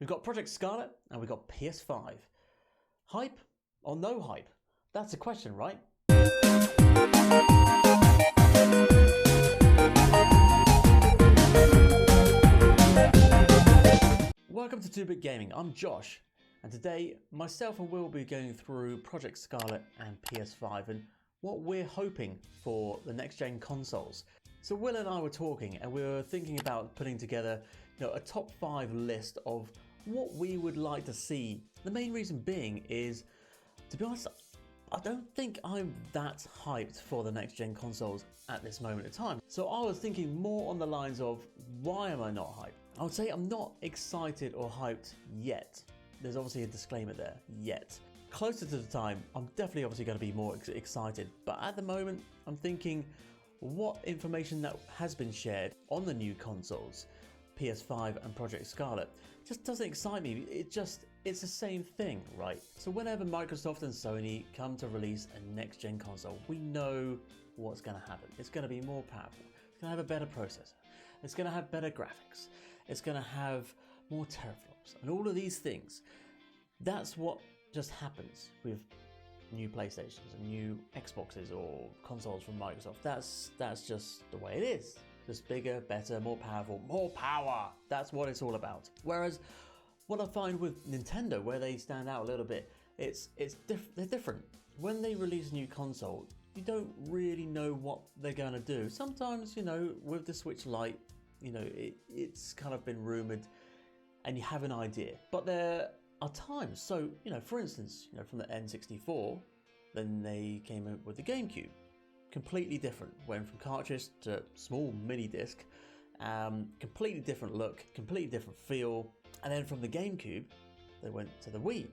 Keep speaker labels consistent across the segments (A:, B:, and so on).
A: We've got Project Scarlett and we've got PS5. Hype or no hype? That's a question, right? Welcome to 2-Bit Gaming. I'm Josh, and today myself and Will will be going through Project Scarlett and PS5 and what we're hoping for the next-gen consoles. So Will and I were talking, and we were thinking about putting together, a top 5 list of what we would like to see. The main reason being is, to be honest, I don't think I'm that hyped for the next-gen consoles at this moment in time. So I was thinking more on the lines of, why am I not hyped? I would say I'm not excited or hyped yet. There's obviously a disclaimer there, yet. Closer to the time, I'm definitely obviously going to be more excited. But at the moment, I'm thinking what information that has been shared on the new consoles, PS5 and Project Scarlett, just doesn't excite me. It's the same thing, right? So whenever Microsoft and Sony come to release a next-gen console, we know what's going to happen. It's going to be more powerful. It's going to have a better processor. It's going to have better graphics. It's going to have more teraflops and all of these things. That's what just happens with new PlayStations and new Xboxes or consoles from Microsoft. That's just the way it is. Just bigger, better, more powerful, more power. That's what it's all about. Whereas what I find with Nintendo, where they stand out a little bit, they're different. When they release a new console, you don't really know what they're going to do. Sometimes, with the Switch Lite, it's kind of been rumored and you have an idea. But there are times, so, for instance, from the N64, then they came up with the GameCube. Completely different. Went from cartridge to small mini disc. Completely different look, completely different feel. And then from the GameCube, they went to the Wii.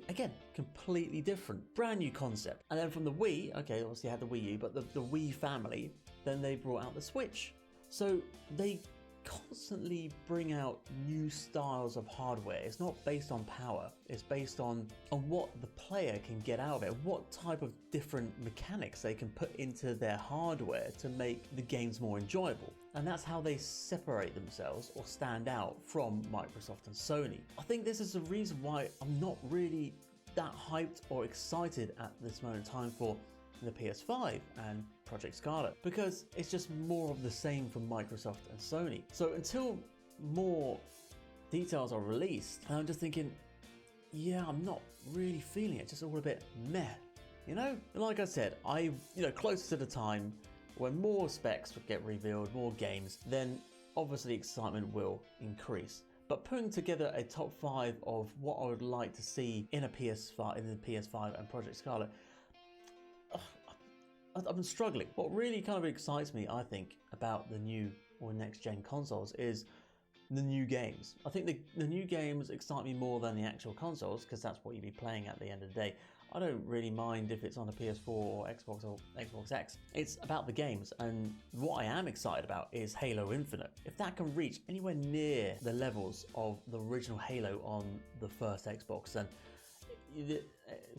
A: Again, completely different, brand new concept. And then from the Wii, okay, obviously had the Wii U, but the Wii family, then they brought out the Switch. So they constantly bring out new styles of hardware. It's not based on power, it's based on what the player can get out of it, what type of different mechanics they can put into their hardware to make the games more enjoyable. And that's how they separate themselves or stand out from Microsoft and Sony. I think this is the reason why I'm not really that hyped or excited at this moment in time for the PS5 and Project Scarlett, because it's just more of the same from Microsoft and Sony. So until more details are released, I'm just thinking, yeah, I'm not really feeling it. It's just all a bit meh, Like I said, closer to the time when more specs get revealed, more games, then obviously excitement will increase. But putting together a top 5 of what I would like to see in the PS5 and Project Scarlett, I've been struggling. What really kind of excites me, I think, about the new or next-gen consoles is the new games. I think the new games excite me more than the actual consoles, because that's what you'd be playing at the end of the day. I don't really mind if it's on a PS4 or Xbox X. It's about the games, and what I am excited about is Halo Infinite. If that can reach anywhere near the levels of the original Halo on the first Xbox, then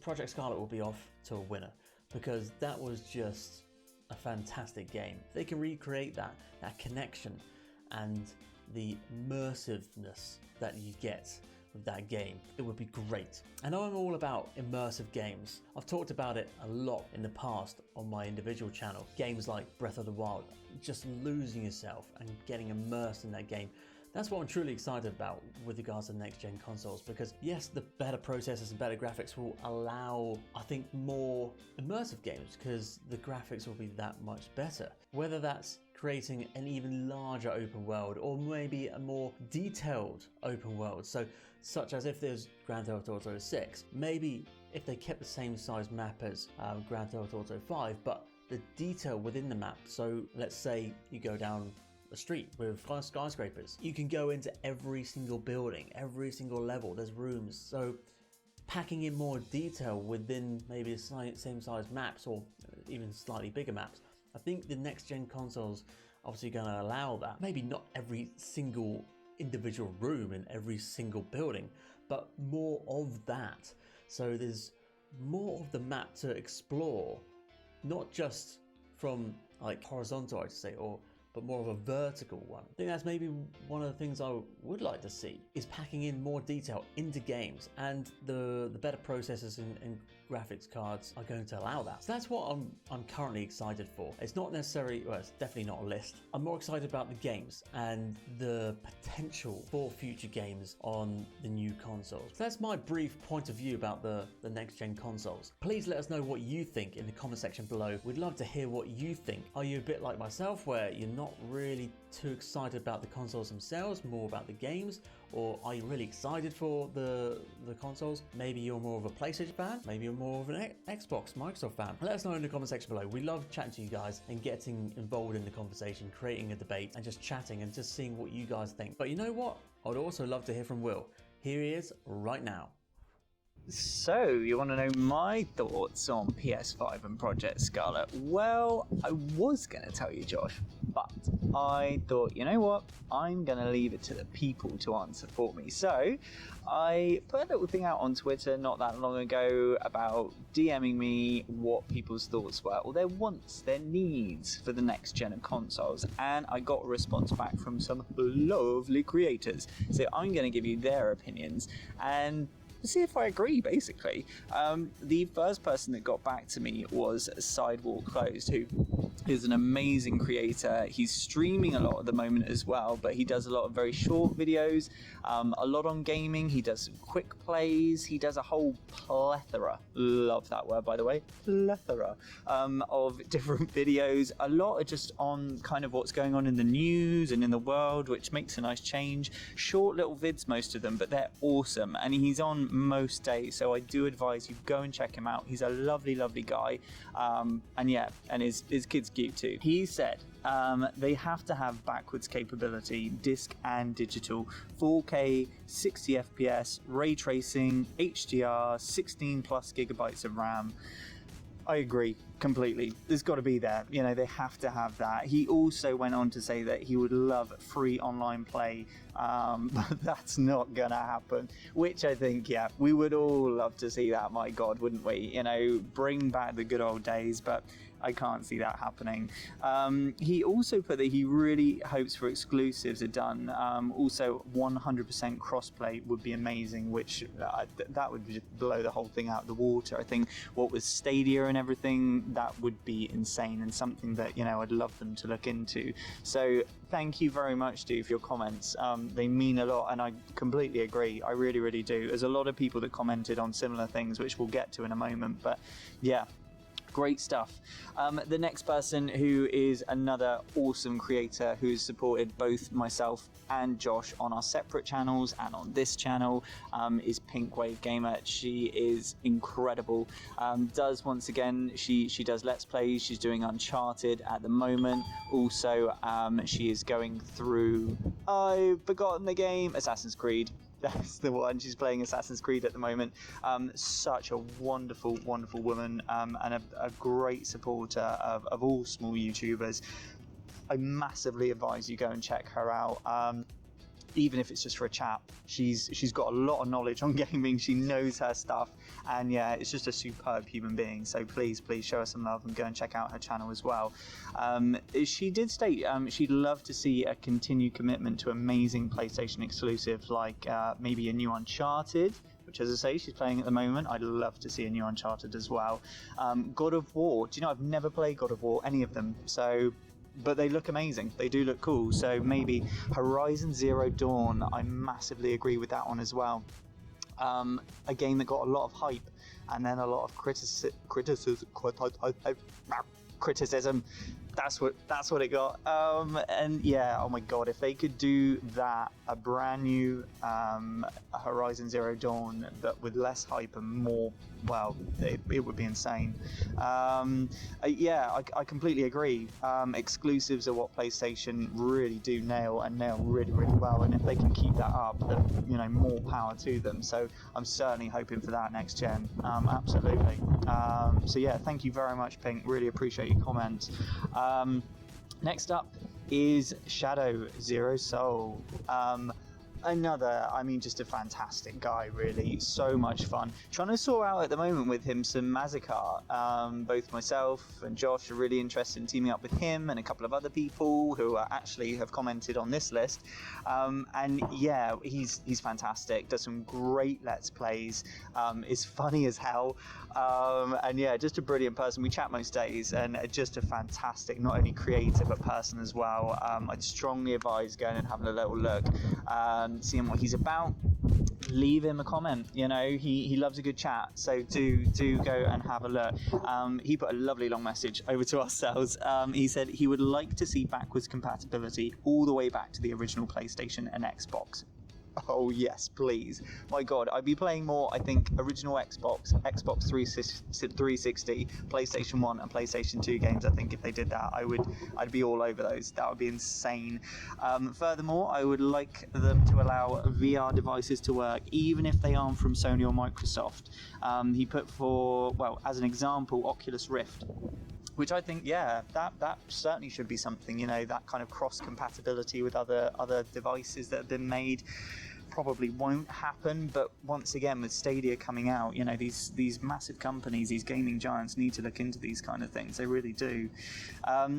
A: Project Scarlett will be off to a winner, because that was just a fantastic game. If they can recreate that connection and the immersiveness that you get with that game, it would be great. I know I'm all about immersive games. I've talked about it a lot in the past on my individual channel. Games like Breath of the Wild, just losing yourself and getting immersed in that game. That's what I'm truly excited about with regards to next-gen consoles, because yes, the better processors and better graphics will allow, I think, more immersive games, because the graphics will be that much better. Whether that's creating an even larger open world, or maybe a more detailed open world, such as if there's Grand Theft Auto 6, maybe if they kept the same size map as Grand Theft Auto 5, but the detail within the map. So let's say you go down a street with skyscrapers. You can go into every single building, every single level, there's rooms. So packing in more detail within maybe the same size maps, or even slightly bigger maps. I think the next gen consoles obviously going to allow that. Maybe not every single individual room in every single building, but more of that. So there's more of the map to explore, not just from like horizontal, I'd say, or but more of a vertical one. I think that's maybe one of the things I would like to see, is packing in more detail into games, and the better processors and graphics cards are going to allow that. So that's what I'm currently excited for. It's not necessarily, well, it's definitely not a list. I'm more excited about the games and the potential for future games on the new consoles. So that's my brief point of view about the next gen consoles. Please let us know what you think in the comment section below. We'd love to hear what you think. Are you a bit like myself, where you're not really too excited about the consoles themselves, more about the games? Or are you really excited for the consoles? Maybe you're more of a PlayStation fan, maybe you're more of an Xbox, Microsoft fan. Let us know in the comment section below. We love chatting to you guys and getting involved in the conversation, creating a debate and just chatting and just seeing what you guys think. But you know what? I'd also love to hear from Will. Here he is right now.
B: So, you want to know my thoughts on PS5 and Project Scarlett? Well, I was going to tell you, Josh, but I thought, you know what, I'm going to leave it to the people to answer for me. So, I put a little thing out on Twitter not that long ago about DMing me what people's thoughts were, or their wants, their needs for the next gen of consoles, and I got a response back from some lovely creators. So, I'm going to give you their opinions, and see if I agree, basically. The first person that got back to me was Sidewalk Closed, who is an amazing creator. He's streaming a lot at the moment as well, but he does a lot of very short videos, a lot on gaming. He does quick plays. He does a whole plethora, love that word by the way, plethora, of different videos. A lot are just on kind of what's going on in the news and in the world, which makes a nice change. Short little vids, most of them, but they're awesome, and he's on most days, so I do advise you go and check him out. He's a lovely guy, and yeah, and his kid's cute too. He said they have to have backwards capability, disc and digital, 4K 60 FPS, ray tracing, HDR, 16 plus gigabytes of RAM. I agree completely. There's got to be there. You know, they have to have that. He also went on to say that he would love free online play, but that's not gonna happen, which I think, yeah, we would all love to see that, my God, wouldn't we? You know, bring back the good old days, but I can't see that happening. He also put that he really hopes for exclusives are done. Also, 100% crossplay would be amazing, which that would just blow the whole thing out of the water. I think what with Stadia and everything, that would be insane, and something that, you know, I'd love them to look into. So thank you very much, dude, for your comments. They mean a lot, and I completely agree. I really do. There's a lot of people that commented on similar things, which we'll get to in a moment, but yeah. Great stuff. The next person, who is another awesome creator who's supported both myself and Josh on our separate channels and on this channel, is Pink Wave Gamer. She is incredible. Does, once again, she does Let's Plays. She's doing Uncharted at the moment. Also, she is going through, I've forgotten the game, Assassin's Creed. That's the one. She's playing Assassin's Creed at the moment. Such a wonderful woman, and a great supporter of all small YouTubers. I massively advise you go and check her out. Even if it's just for a chat. She's got a lot of knowledge on gaming. She knows her stuff, and yeah, it's just a superb human being. So please show her some love and go and check out her channel as well. She did state she'd love to see a continued commitment to amazing PlayStation exclusives, like maybe a new Uncharted, which, as I say, she's playing at the moment. I'd love to see a new Uncharted as well. God of War. Do you know, I've never played God of War, any of them, so, but they look amazing. They do look cool. So maybe Horizon Zero Dawn. I massively agree with that one as well. A game that got a lot of hype and then a lot of criticism. That's what it got. And yeah, oh my God, if they could do that, a brand new Horizon Zero Dawn, but with less hype and more, well, it would be insane. Yeah, I completely agree. Exclusives are what PlayStation really do nail really well, and if they can keep that up, then, you know, more power to them. So I'm certainly hoping for that next gen. Absolutely. So yeah, thank you very much, Pink. Really appreciate your comments. Next up is Shadow Zero Soul. just a fantastic guy, really. So much fun. Trying to sort out at the moment with him some Mazikar. Both myself and Josh are really interested in teaming up with him and a couple of other people who actually have commented on this list. And yeah, he's fantastic. Does some great Let's Plays. Is funny as hell. And yeah, just a brilliant person. We chat most days, and just a fantastic, not only creator but person as well. I'd strongly advise going and having a little look, seeing what he's about. Leave him a comment. You know, he loves a good chat, so do go and have a look. He put a lovely long message over to ourselves. He said he would like to see backwards compatibility all the way back to the original PlayStation and Xbox. Oh yes, please. My God, I'd be playing more, I think, original Xbox 360, PlayStation 1 and PlayStation 2 games. I think if they did that, I'd be all over those. That would be insane. Furthermore, I would like them to allow VR devices to work, even if they aren't from Sony or Microsoft. He put as an example, Oculus Rift, which I think, yeah, that certainly should be something, you know, that kind of cross-compatibility with other devices that have been made. Probably won't happen, but once again, with Stadia coming out, you know, these massive companies, these gaming giants need to look into these kind of things. They really do.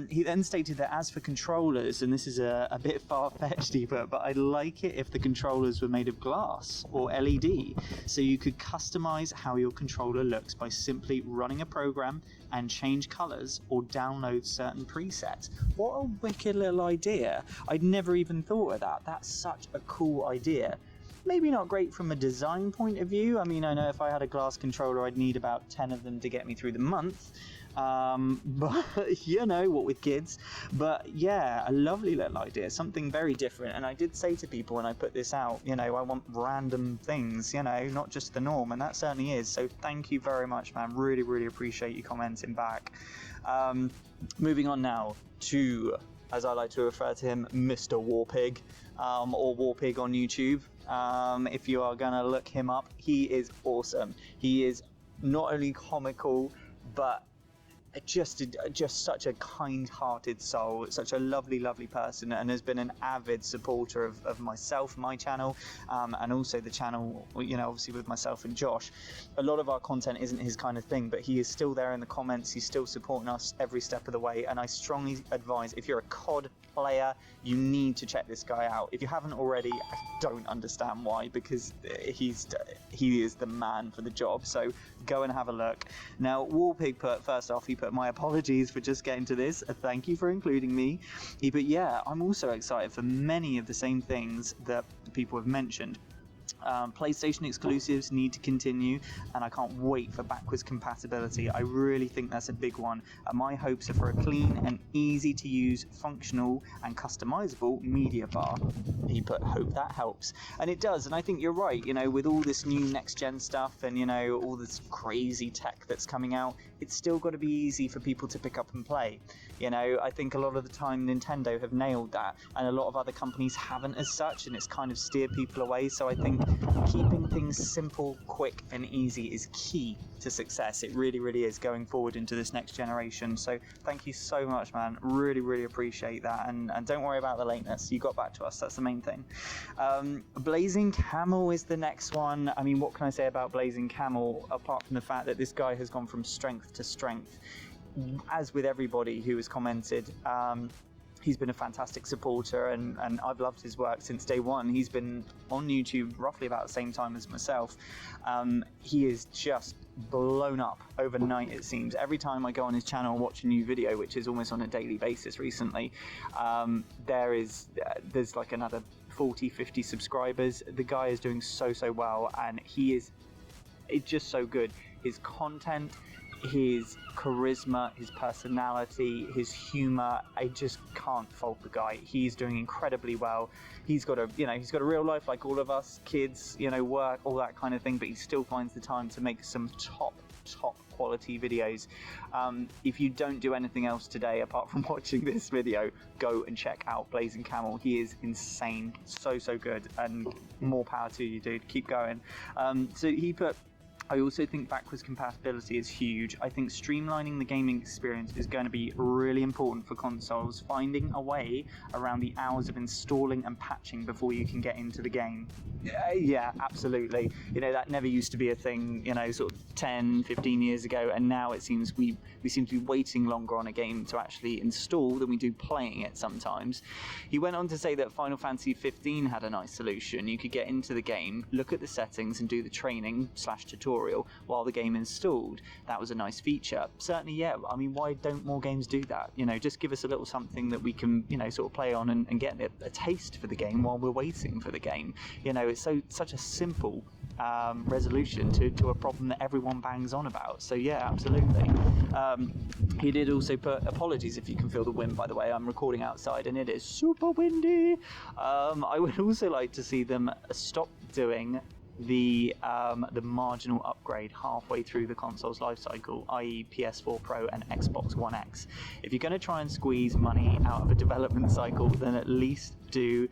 B: He then stated that as for controllers, and this is a bit far-fetched, but I'd like it if the controllers were made of glass or LED, so you could customize how your controller looks by simply running a program and change colors or download certain presets. What a wicked little idea. I'd never even thought of that. That's such a cool idea. Maybe not great from a design point of view. I mean, I know if I had a glass controller, I'd need about 10 of them to get me through the month. But you know what with kids. But yeah, a lovely little idea, something very different. And I did say to people when I put this out, you know, I want random things, you know, not just the norm, and that certainly is. So thank you very much, man. Really, really appreciate you commenting back. Moving on now to, as I like to refer to him, Mr. Warpig, or Warpig on YouTube. If you are gonna look him up, he is awesome. He is not only comical, but just such a kind-hearted soul, such a lovely person, and has been an avid supporter of myself, my channel, and also the channel, you know, obviously with myself and Josh. A lot of our content isn't his kind of thing, but he is still there in the comments. He's still supporting us every step of the way, and I strongly advise, if you're a COD player, you need to check this guy out. If you haven't already, I don't understand why, because he is the man for the job. So go and have a look. Now, Warpig he put my apologies for just getting to this. Thank you for including me. But yeah, I'm also excited for many of the same things that people have mentioned. PlayStation exclusives need to continue, and I can't wait for backwards compatibility. I really think that's a big one. My hopes are for a clean and easy to use, functional and customizable media bar. He put, hope that helps. And it does, and I think you're right, you know, with all this new next gen stuff and, you know, all this crazy tech that's coming out, it's still got to be easy for people to pick up and play. You know, I think a lot of the time Nintendo have nailed that, and a lot of other companies haven't as such, and it's kind of steered people away. So I think keeping things simple, quick and easy is key to success. It really, really is, going forward into this next generation. So thank you so much, man. Really, really appreciate that, and don't worry about the lateness. You got back to us, that's the main thing. Blazing Camel is the next one. I mean, what can I say about Blazing Camel apart from the fact that this guy has gone from strength to strength? As with everybody who has commented, he's been a fantastic supporter, and I've loved his work since day one. He's been on YouTube roughly about the same time as myself. He is just blown up overnight, it seems. Every time I go on his channel and watch a new video, which is almost on a daily basis recently, there's like another 40-50 subscribers. The guy is doing so well, and it's just so good. His content, his charisma, his personality, his humor, I just can't fault the guy. He's doing incredibly well. He's got a real life like all of us, kids, you know, work, all that kind of thing, but he still finds the time to make some top quality videos. If you don't do anything else today apart from watching this video, go and check out Blazing Camel. He is insane, so good, and more power to you, dude. Keep going. So he put, I also think backwards compatibility is huge. I think streamlining the gaming experience is going to be really important for consoles, finding a way around the hours of installing and patching before you can get into the game. Yeah, absolutely. You know, that never used to be a thing, you know, sort of 10, 15 years ago, and now it seems we seem to be waiting longer on a game to actually install than we do playing it sometimes. He went on to say that Final Fantasy 15 had a nice solution. You could get into the game, look at the settings and do the training/tutorial while the game installed. That was a nice feature. Certainly, yeah, I mean, why don't more games do that? You know, just give us a little something that we can, you know, sort of play on and get a taste for the game while we're waiting for the game. You know, it's such a simple resolution to a problem that everyone bangs on about. So yeah, absolutely. He did also put, apologies if you can feel the wind, by the way, I'm recording outside and it is super windy. I would also like to see them stop doing the marginal upgrade halfway through the console's life cycle, i.e. PS4 Pro and Xbox One X. If you're going to try and squeeze money out of a development cycle, then at least do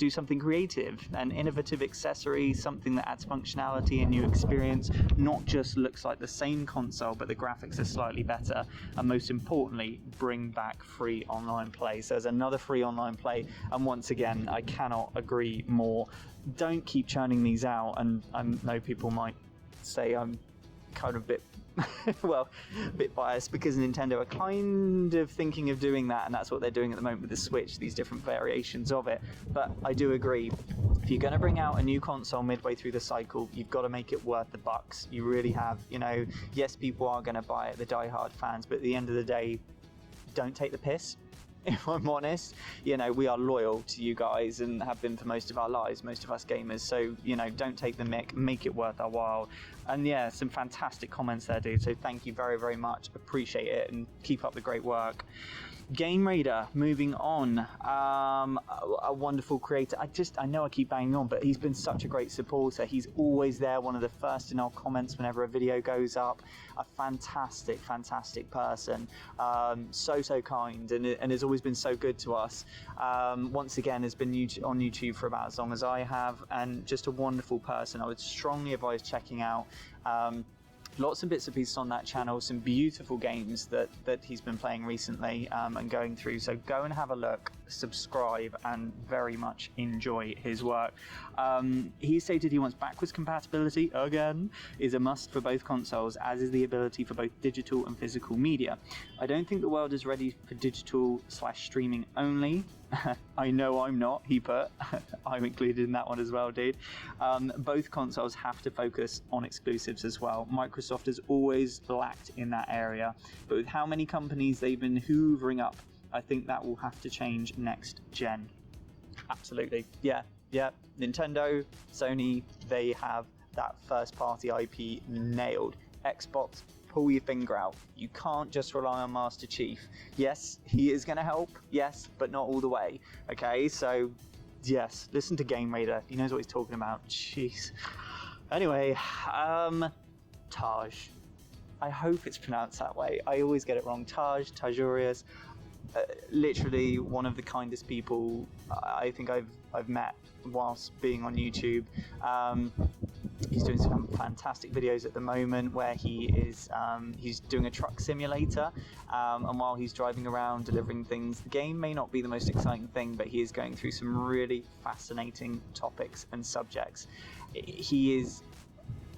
B: something creative, an innovative accessory, something that adds functionality and new experience, not just looks like the same console but the graphics are slightly better, and most importantly, bring back free online play. So there's another free online play, and once again, I cannot agree more. Don't keep churning these out, and I know people might say I'm kind of a bit well, a bit biased because Nintendo are kind of thinking of doing that, and that's what they're doing at the moment with the Switch, these different variations of it. But I do agree, if you're going to bring out a new console midway through the cycle, you've got to make it worth the bucks. You really have. You know, yes, people are going to buy it, the die-hard fans, but at the end of the day, don't take the piss. If I'm honest, you know, we are loyal to you guys and have been for most of our lives, most of us gamers. So, you know, don't take the mick, make it worth our while. And yeah, some fantastic comments there, dude. So thank you very, very much. Appreciate it and keep up the great work. Game Raider, moving on, a wonderful creator. I know I keep banging on, but he's been such a great supporter. He's always there, one of the first in our comments whenever a video goes up. A fantastic, fantastic person. So kind, and has always been so good to us. Once again, has been on YouTube for about as long as I have, and just a wonderful person. I would strongly advise checking out. Lots of bits and pieces on that channel, some beautiful games that he's been playing recently and going through. So go and have a look, subscribe, and very much enjoy his work. He stated he wants backwards compatibility, again, is a must for both consoles, as is the ability for both digital and physical media. I don't think the world is ready for digital/streaming only. I know I'm not, he put. I'm included in that one as well, dude. Both consoles have to focus on exclusives as well. Microsoft has always lacked in that area, but with how many companies they've been hoovering up, I think that will have to change next gen. Absolutely. Yeah. Nintendo, Sony, they have that first party IP nailed. Xbox, pull your finger out. You can't just rely on Master Chief. Yes, he is going to help, yes, but not all the way. Okay, so yes, listen to Game Raider. He knows what he's talking about. Jeez. Anyway, Taj. I hope it's pronounced that way. I always get it wrong. Tajurius. Literally one of the kindest people I think I've met whilst being on YouTube. He's doing some fantastic videos at the moment where he's doing a truck simulator, and while he's driving around delivering things, the game may not be the most exciting thing, but he is going through some really fascinating topics and subjects. He is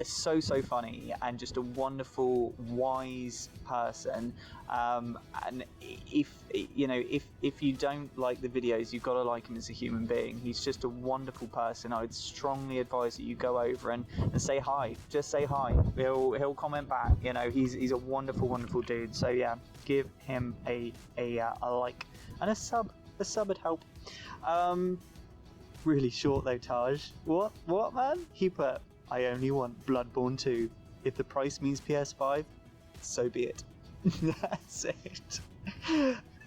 B: so funny and just a wonderful, wise person. And if you don't like the videos, you've got to like him as a human being. He's just a wonderful person. I would strongly advise that you go over and say hi. Just say hi. He'll comment back. You know, he's a wonderful dude. So yeah, give him a like and a sub. A sub would help. Really short though, Taj. What man? He put, I only want Bloodborne 2. If the price means PS5, so be it. That's it.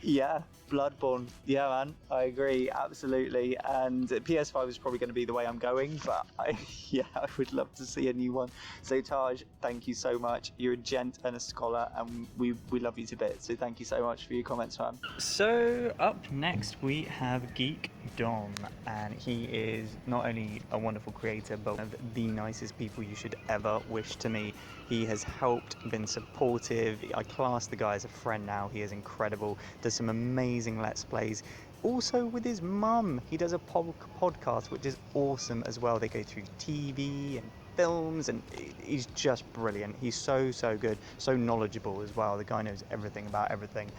B: Yeah, Bloodborne. Yeah, man, I agree, absolutely. And PS5 is probably going to be the way I'm going, but I would love to see a new one. So Taj, thank you so much. You're a gent and a scholar, and we love you to bits. So thank you so much for your comments, man.
C: So up next we have Geek Dom, and he is not only a wonderful creator, but one of the nicest people you should ever wish to meet. He has helped, been supportive. I class the guy as a friend now. He is incredible, does some amazing Let's Plays. Also with his mum, he does a podcast which is awesome as well. They go through TV and films, and he's just brilliant. He's so good, so knowledgeable as well. The guy knows everything about everything.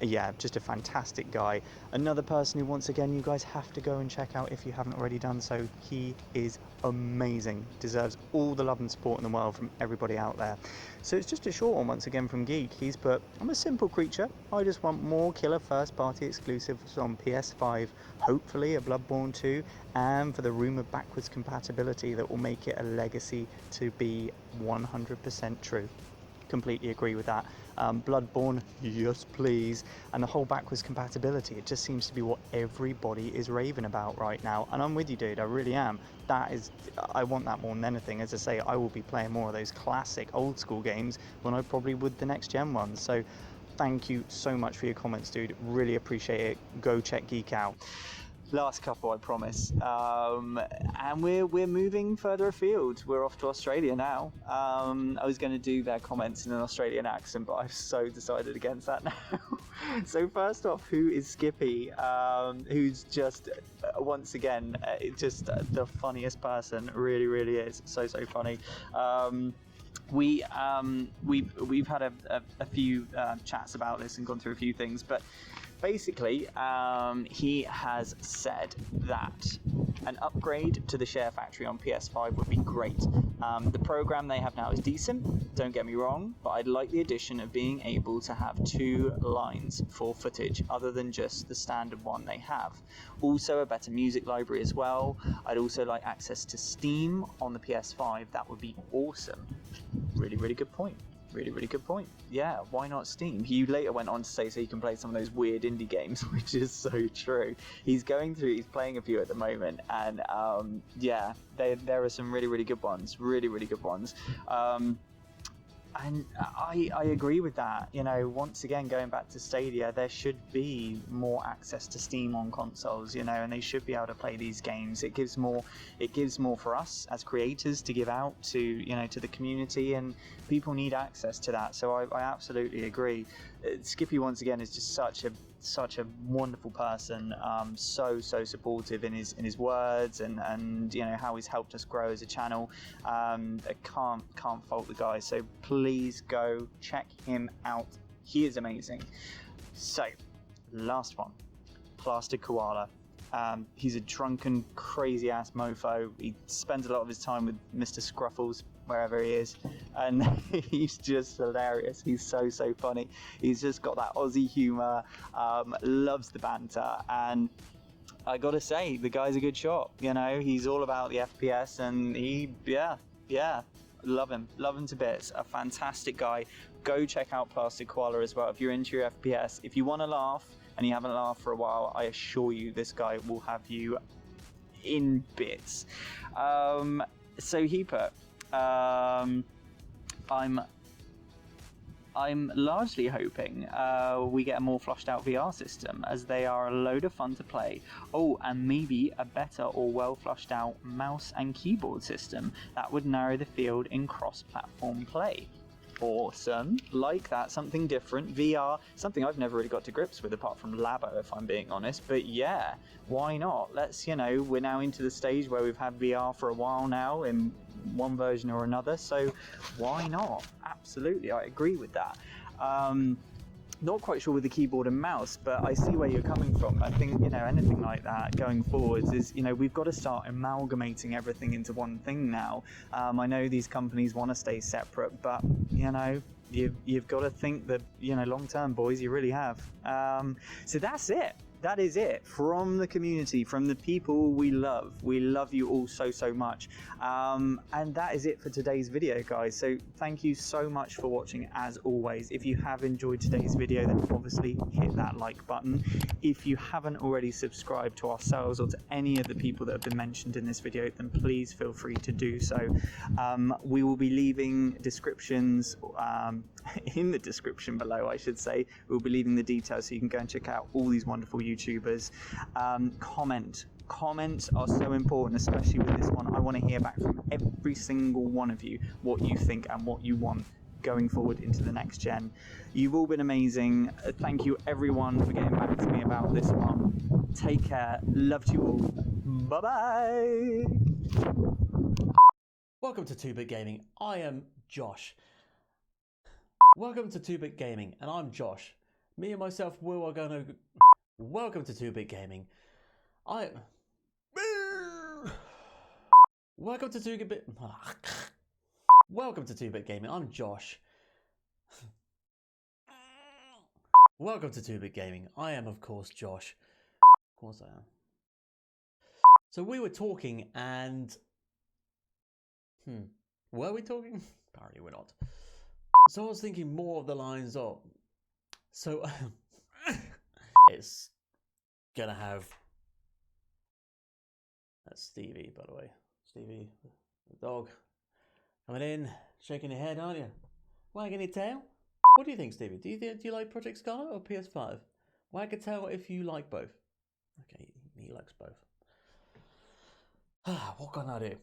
C: Yeah, just a fantastic guy. Another person who, once again, you guys have to go and check out if you haven't already done so. He is amazing, deserves all the love and support in the world from everybody out there. So it's just a short one once again from Geek. He's put, I'm a simple creature. I just want more killer first party exclusives on PS5, hopefully a Bloodborne 2, and for the rumoured backwards compatibility that will make it a legacy to be 100% true. Completely agree with that. Bloodborne, yes please. And the whole backwards compatibility, it just seems to be what everybody is raving about right now. And I'm with you, dude, I really am. I want that more than anything. As I say, I will be playing more of those classic old school games when I probably would the next gen ones. So thank you so much for your comments, dude. Really appreciate it. Go check Geek out.
B: Last couple, I promise. And we're moving further afield. We're off to Australia now. I was going to do their comments in an Australian accent, but I've so decided against that now. So first off, who is Skippy? Who's just once again just the funniest person. Really is so funny. We've had a few chats about this and gone through a few things, but basically, he has said that an upgrade to the Share Factory on PS5 would be great. The program they have now is decent, don't get me wrong, but I'd like the addition of being able to have 2 lines for footage other than just the standard one they have. Also, a better music library as well. I'd also like access to Steam on the PS5. That would be awesome. Really good point. Really good point. Yeah, why not Steam? He later went on to say so you can play some of those weird indie games, which is so true. He's playing a few at the moment, and yeah, there are some really good ones. Really good ones. And I agree with that. You know, once again, going back to Stadia, there should be more access to Steam on consoles, you know, and they should be able to play these games. It gives more for us as creators to give out to, you know, to the community, and people need access to that. So I absolutely agree. Skippy, once again, is just such a wonderful person, so supportive in his words and you know how he's helped us grow as a channel. I can't fault the guy, so please go check him out. He is amazing. So last one, Plastic Koala. He's a drunken crazy ass mofo. He spends a lot of his time with Mr. Scruffles wherever he is, and he's just hilarious. He's so funny. He's just got that Aussie humor, loves the banter, and I gotta say, the guy's a good shot. You know, he's all about the FPS, and love him to bits. A fantastic guy. Go check out Plastic Koala as well if you're into your FPS. If you want to laugh and you haven't laughed for a while, I assure you this guy will have you in bits. So he put, I'm largely hoping we get a more flushed out VR system, as they are a load of fun to play. Oh, and maybe a better or well flushed out mouse and keyboard system that would narrow the field in cross-platform play. Awesome, like that, something different. VR, something I've never really got to grips with apart from Labo, if I'm being honest, but yeah, why not? Let's, you know, we're now into the stage where we've had VR for a while now in one version or another, so why not? Absolutely, I agree with that. Not quite sure with the keyboard and mouse, but I see where you're coming from. I think, you know, anything like that going forwards is, you know, we've got to start amalgamating everything into one thing now. I know these companies want to stay separate, but, you know, you've got to think that, you know, long term, boys, you really have. So that's it. that is it from the community, from the people we love. We love you all so much. And that is it for today's video, guys. So thank you so much for watching as always. If you have enjoyed today's video, then obviously hit that like button. If you haven't already subscribed to ourselves or to any of the people that have been mentioned in this video, then please feel free to do so. We will be leaving descriptions in the description below, I should say. We'll be leaving the details so you can go and check out all these wonderful YouTubers. Comments are so important, especially with this one. I want to hear back from every single one of you what you think and what you want going forward into the next gen. You've all been amazing. Thank you everyone for getting back to me about this one. Take care. Love to you all. Bye bye.
A: Welcome to 2-Bit Gaming. I am Josh. Welcome to 2-Bit Gaming, and I'm Josh. Me and myself, Will, are gonna... Welcome to 2-Bit Gaming. Welcome to 2-Bit... Welcome to 2-Bit Gaming. I'm Josh. Welcome to 2-Bit Gaming. I am, of course, Josh. Of course I am. So we were talking and... Were we talking? Apparently we're not. So I was thinking more of the lines of... So... it's gonna have... That's Stevie, by the way. Stevie, the dog. Coming in, shaking your head, aren't you? Wagging your tail? What do you think, Stevie? Do you like Project Scarlett or PS5? Wag a tail if you like both. Okay, he likes both. What can I do?